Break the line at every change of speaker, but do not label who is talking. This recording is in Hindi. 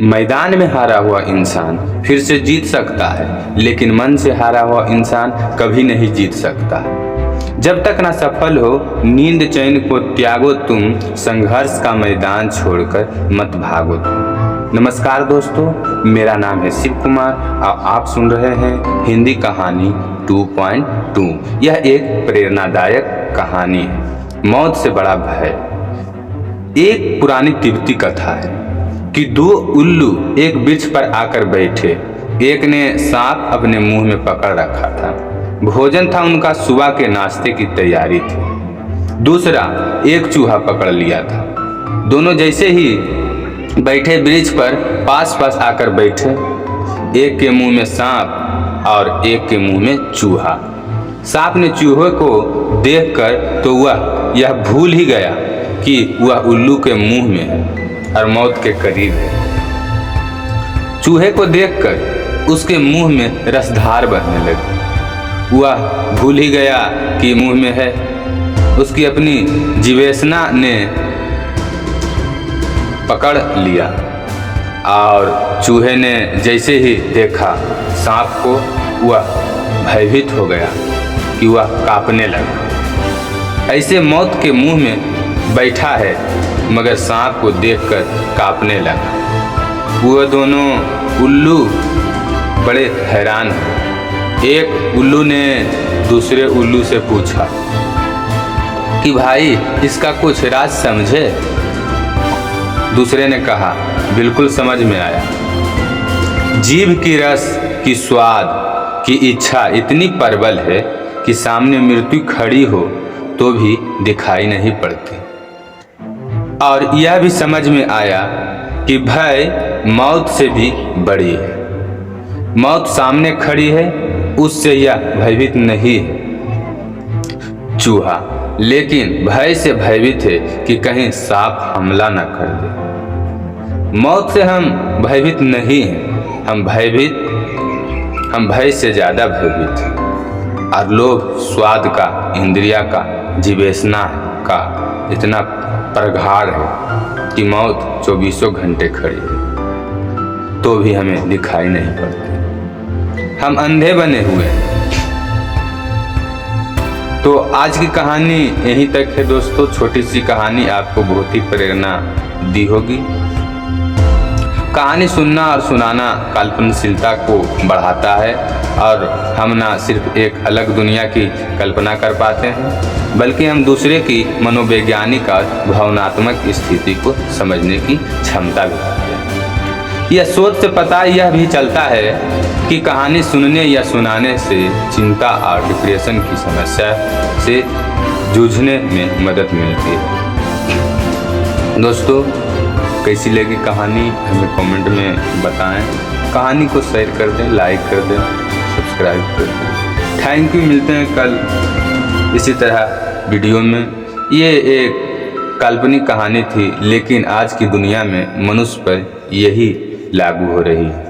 मैदान में हारा हुआ इंसान फिर से जीत सकता है, लेकिन मन से हारा हुआ इंसान कभी नहीं जीत सकता। जब तक ना सफल हो, नींद चैन को त्यागो तुम, संघर्ष का मैदान छोड़कर मत भागो तुम। नमस्कार दोस्तों, मेरा नाम है शिव कुमार और आप सुन रहे हैं हिंदी कहानी 2.2। यह एक प्रेरणादायक कहानी है, मौत से बड़ा भय। एक पुरानी तिब्बती कथा है कि दो उल्लू एक वृक्ष पर आकर बैठे। एक ने सांप अपने मुंह में पकड़ रखा था, भोजन था उनका, सुबह के नाश्ते की तैयारी थी। दूसरा एक चूहा पकड़ लिया था। दोनों जैसे ही बैठे वृक्ष पर पास पास आकर बैठे, एक के मुंह में सांप और एक के मुंह में चूहा। सांप ने चूहे को देखकर तो वह यह भूल ही गया कि वह उल्लू के मुंह में है और मौत के करीब है। चूहे को देखकर उसके मुंह में रसधार बहने लगी। वह भूल ही गया कि मुंह में है। उसकी अपनी जीवेशना ने पकड़ लिया और चूहे ने जैसे ही देखा सांप को, वह भयभीत हो गया कि वह कांपने लगा। ऐसे मौत के मुंह में बैठा है मगर सांप को देखकर कांपने लगा। वो दोनों उल्लू बड़े हैरान हुए। एक उल्लू ने दूसरे उल्लू से पूछा कि भाई, इसका कुछ राज समझे? दूसरे ने कहा, बिल्कुल समझ में आया। जीभ की रस की स्वाद की इच्छा इतनी प्रबल है कि सामने मृत्यु खड़ी हो तो भी दिखाई नहीं पड़ती। और यह भी समझ में आया कि भय मौत से भी बड़ी है। मौत सामने खड़ी है, उससे यह भयभीत नहीं है चूहा, लेकिन भय से भयभीत है कि कहीं सांप हमला न कर दे। मौत से हम भयभीत नहीं हैं, हम भय से ज्यादा भयभीत हैं। और लोभ स्वाद का, इंद्रिया का, जीवेशना का इतना प्रगाढ़ है कि मौत 24 घंटे खड़ी है तो भी हमें दिखाई नहीं पड़ती। हम अंधे बने हुए हैं। तो आज की कहानी यहीं तक है दोस्तों। छोटी सी कहानी आपको बहुत ही प्रेरणा दी होगी। कहानी सुनना और सुनाना कल्पनाशीलता को बढ़ाता है और हम ना सिर्फ एक अलग दुनिया की कल्पना कर पाते हैं, बल्कि हम दूसरे की मनोवैज्ञानिक और भावनात्मक स्थिति को समझने की क्षमता भी रखते हैं। यह सोच से पता यह भी चलता है कि कहानी सुनने या सुनाने से चिंता और डिप्रेशन की समस्या से जूझने में मदद मिलती है। दोस्तों, कैसी लगी कहानी हमें कमेंट में बताएं। कहानी को शेयर कर दें, लाइक कर दें, सब्सक्राइब कर दें। Thank you. मिलते हैं कल इसी तरह वीडियो में। ये एक काल्पनिक कहानी थी, लेकिन आज की दुनिया में मनुष्य पर यही लागू हो रही है।